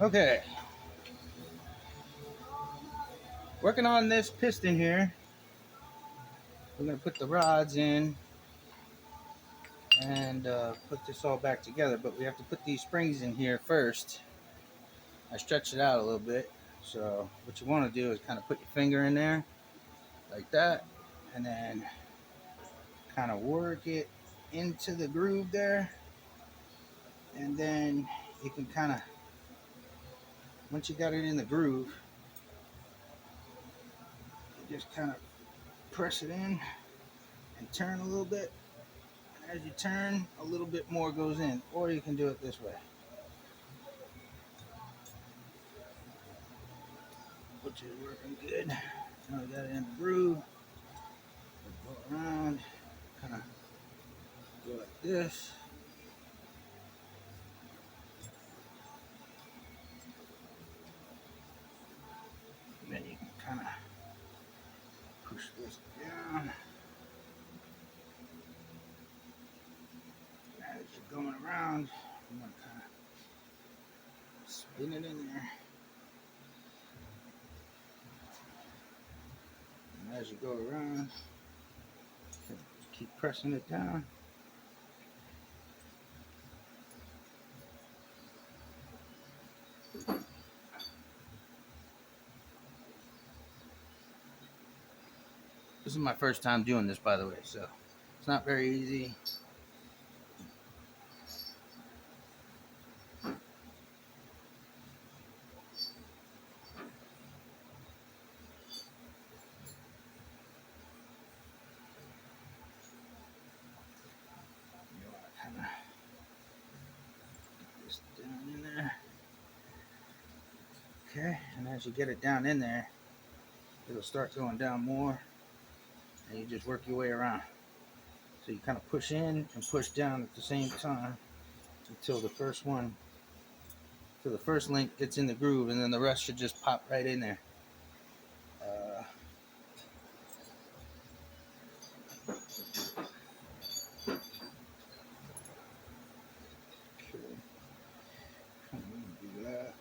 Okay, working on this piston here. We're gonna put the rods in and put this all back together, but we have to put these springs in here first. I stretched it out a little bit. So what you want to do is kind of put your finger in there like that, and then kind of work it into the groove there, and then you can kind of, once you got it in the groove, you just kind of press it in and turn a little bit. And as you turn, a little bit more goes in, or you can do it this way, which is working good. Now we got it in the groove. Go around, kind of go like this. And then you can kind of push this down. As you're going around, you want to kind of spin it in there. And as you go around, keep pressing it down. This is my first time doing this, by the way, so it's not very easy. You want to kind of get this down in there. Okay, and as you get it down in there, it'll start going down more, and you just work your way around. So you kind of push in and push down at the same time until the first one, till the first link gets in the groove, and then the rest should just pop right in there. Uh, okay. Do that.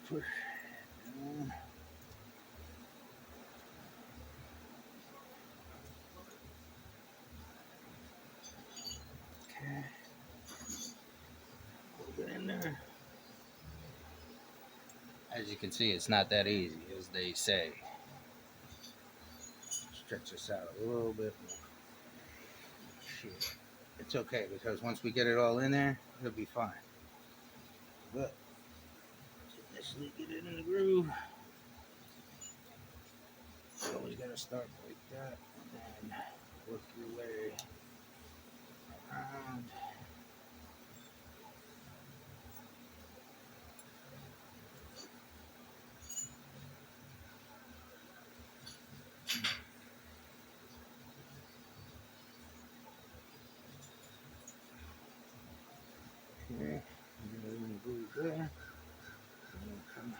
Push down. Okay. Put it in there. As you can see, it's not that easy, as they say. Stretch this out a little bit more. Shit. It's okay, because once we get it all in there, it'll be fine. But initially get it in the groove. You always gotta start like that, and then work your way around. Okay, get it in the groove there. And then kind of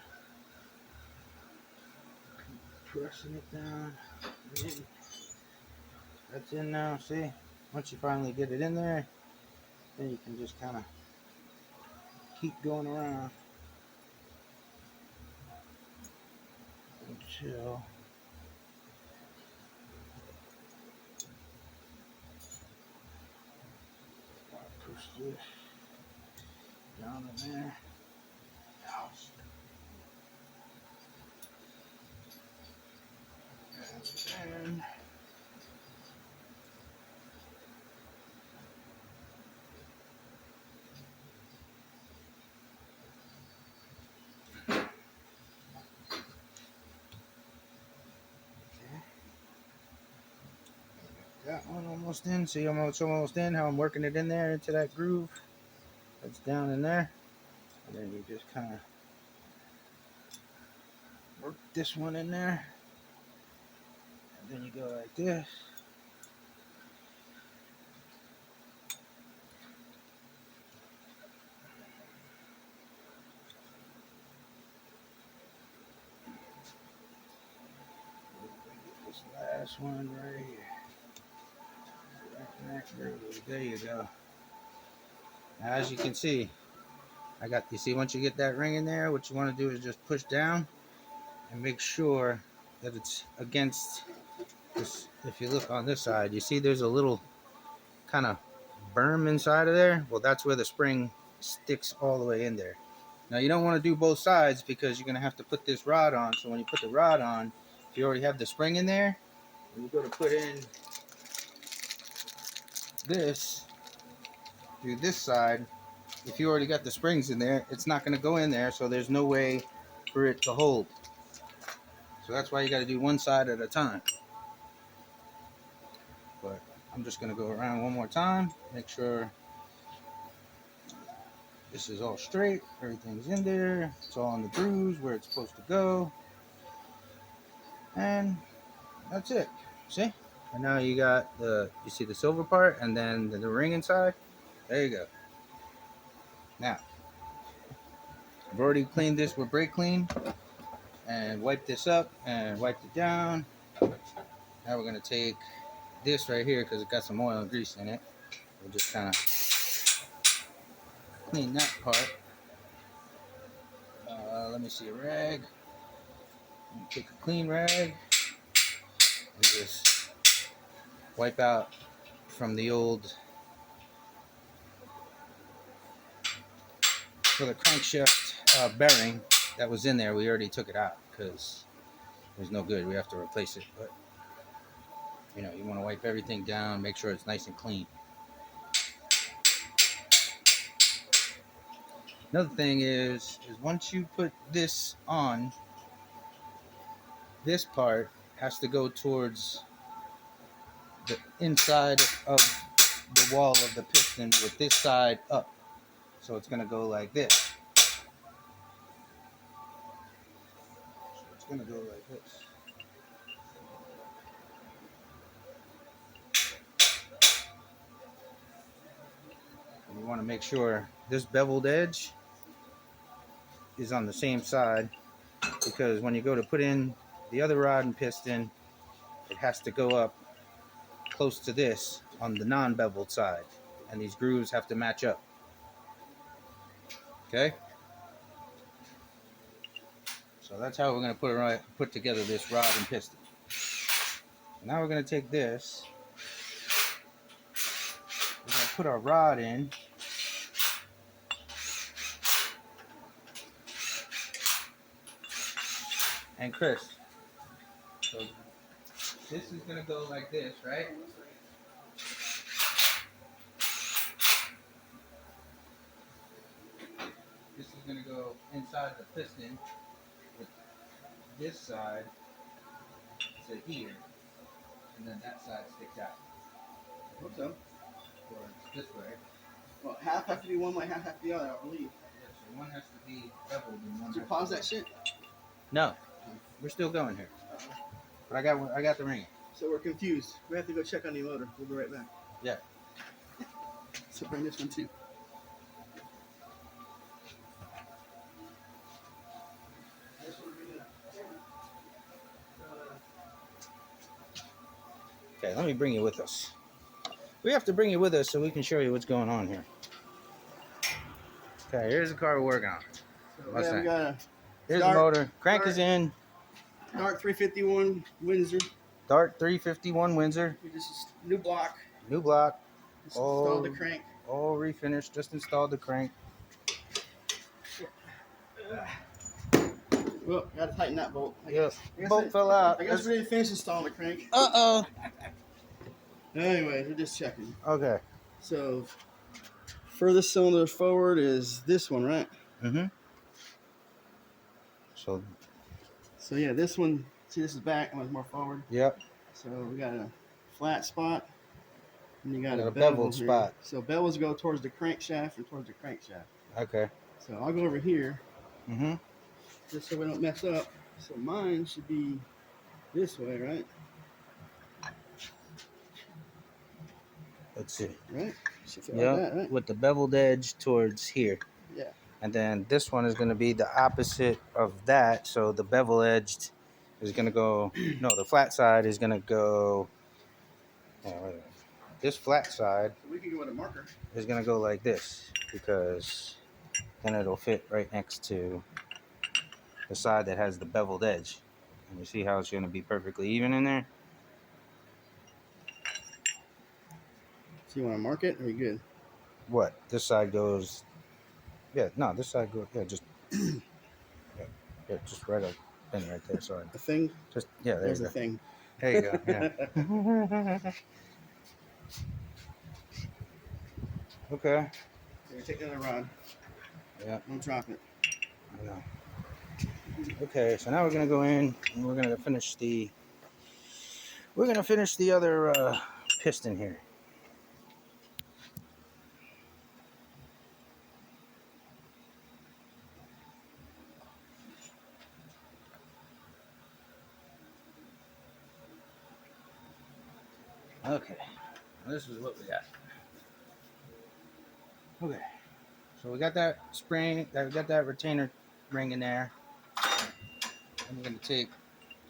pressing it down. That's in now, see? Once you finally get it in there, then you can just kind of keep going around until I push this down in there. And that one almost in. See, it's almost in. How I'm working it in there into that groove. It's down in there. And then you just kind of work this one in there. And then you go like this. This last one right here. There you go. Now, as you can see, you see, once you get that ring in there, what you want to do is just push down and make sure that it's against this. If you look on this side, you see there's a little kind of berm inside of there. Well, that's where the spring sticks all the way in there. Now, you don't want to do both sides because you're going to have to put this rod on. So when you put the rod on, if you already have the spring in there, when you go to put in this through this side, if you already got the springs in there, it's not going to go in there, so there's no way for it to hold. So that's why you got to do one side at a time. But I'm just going to go around one more time, make sure this is all straight, everything's in there, it's all on the grooves where it's supposed to go, and that's it. See? And now you got you see the silver part and then the ring inside. There you go. Now, I've already cleaned this with brake clean and wiped this up and wiped it down. Now we're going to take this right here because it got some oil and grease in it. We'll just kind of clean that part. Let me see a rag. Take a clean rag and just wipe out from the old, for the crankshaft bearing that was in there. We already took it out because it was no good. We have to replace it. But you know, you want to wipe everything down, make sure it's nice and clean. Another thing is once you put this on, this part has to go towards the inside of the wall of the piston with this side up. So it's going to go like this. So it's going to go like this. And you want to make sure this beveled edge is on the same side, because when you go to put in the other rod and piston, it has to go up close to this on the non-beveled side, and these grooves have to match up. Okay, so that's how we're going to put together this rod and piston. Now we're going to take this, we're going to put our rod in, and Chris, so this is going to go like this, right? This is going to go inside the piston with this side to here, and then that side sticks out. Hope so. Or this way. Well, half have to be one way, half have to be the other, I believe. Yeah, so one has to be beveled and one. Did you pause that shit? No, we're still going here. But I got the ring. So we're confused. We have to go check on the motor. We'll be right back. Yeah. So bring this one too. Okay, let me bring you with us. We have to bring you with us so we can show you what's going on here. Okay, here's the car we're working on. So yeah, we got a Here's the motor. Crank is in. Dart 351 Windsor. Dart 351 Windsor. This is new block. New block. Just installed the crank. All refinished. Just installed the crank. Well, gotta tighten that bolt. Yep. Bolt fell out. I guess we didn't finish installing the crank. Uh-oh. Anyways, we're just checking. Okay. So, furthest cylinder forward is this one, right? Mm-hmm. So yeah, this one, see this is back, one's more forward. Yep. So we got a flat spot, And you I got got a a beveled bevel here. spot. So bevels go towards the crankshaft and towards the crankshaft. Okay. So I'll go over here Mm-hmm. just so we don't mess up. So mine should be this way, right? Let's see. Right? Should fit like Yep. that, right? With the beveled edge towards here. Yeah. And then this one is going to be the opposite of that. So the bevel edged is going to go, no, the flat side is going to go, wait a minute. This flat side So we can go with a marker. is going to go like this because then it'll fit right next to the side that has the beveled edge. And you see how it's going to be perfectly even in there? So you want to mark it? Or are you good? What? This side goes, yeah, no, this side goes, yeah, just, yeah, just right up, thing right there, sorry. A thing? Just, yeah, there There's you a go. thing. There you go, yeah. Okay. Here, take the other rod. Yeah. Don't drop it. I know. Okay, so now we're gonna go in and we're gonna finish the other piston here. Okay, this is what we got. Okay, so we got that spring, we got that retainer ring in there, and we're gonna take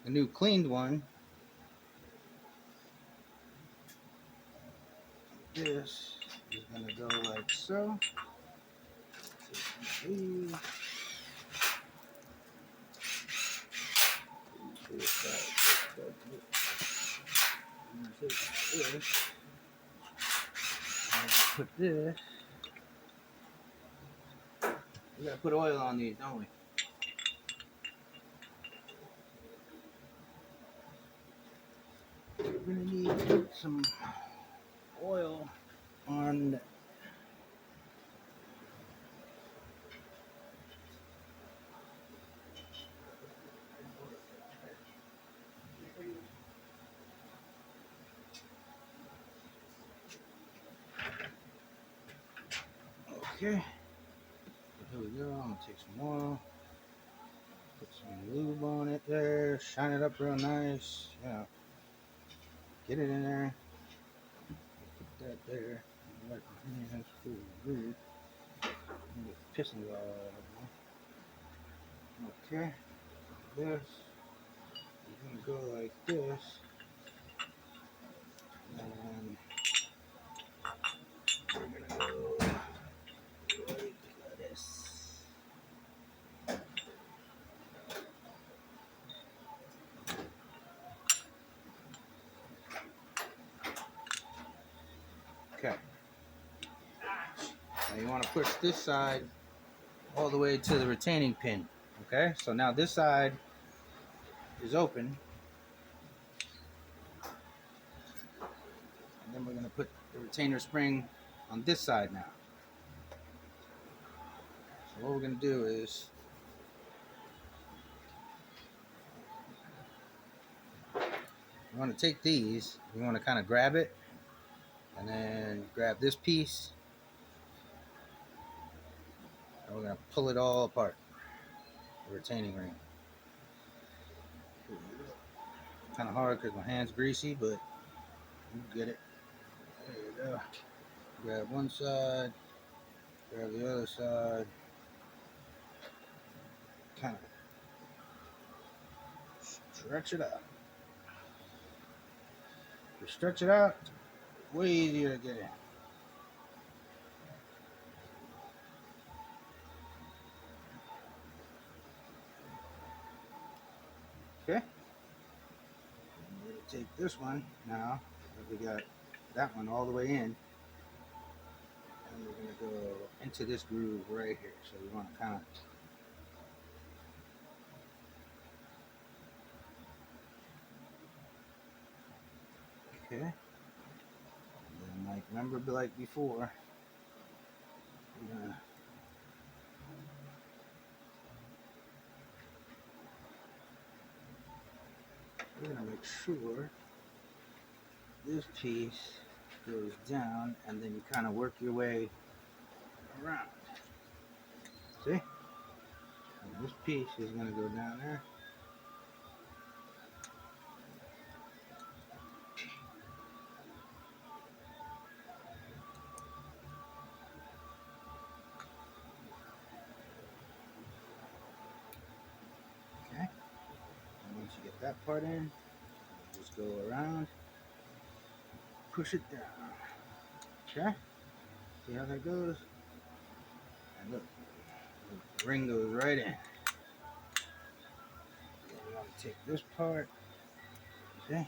a new cleaned one. This is gonna go like so. Put this. We gotta put oil on these, don't we? We're gonna need to put some oil on. Okay. Here we go. I'm gonna take some oil, put some lube on it there, shine it up real nice. Yeah. Get it in there. Put that there. Let my hands feel good. Get the pistons all out. Okay. This is gonna go like this. And we're gonna go like this. Okay. Now you want to push this side all the way to the retaining pin. Okay, so now this side is open. And then we're going to put the retainer spring on this side now. So what we're going to do is we want to take these, we want to kind of grab it, and then grab this piece, and we're going to pull it all apart, the retaining ring. Kind of hard because my hand's greasy, but you get it. There you go. Grab one side, grab the other side, kind of stretch it out. If you stretch it out, it's way easier to get in. Okay. We're going to take this one now that we got that one all the way in, and we're going to go into this groove right here. So we want to kind of okay. And then, like remember, like before, we're gonna make sure this piece goes down, and then you kind of work your way around. See? And this piece is going to go down there. Okay. And once you get that part in, just go around, push it down. Okay? See how that goes? And look, the ring goes right in. Then you want to take this part, okay?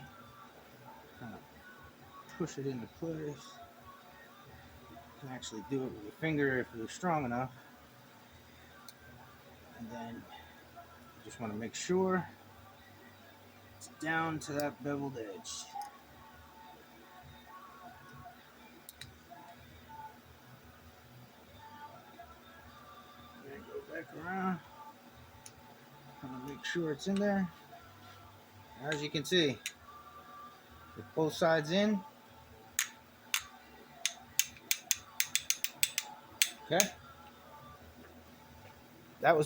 Kind of push it into place. You can actually do it with your finger if you're strong enough. And then you just want to make sure it's down to that beveled edge. Then go back around. Kind of make sure it's in there. As you can see, with both sides in. Okay.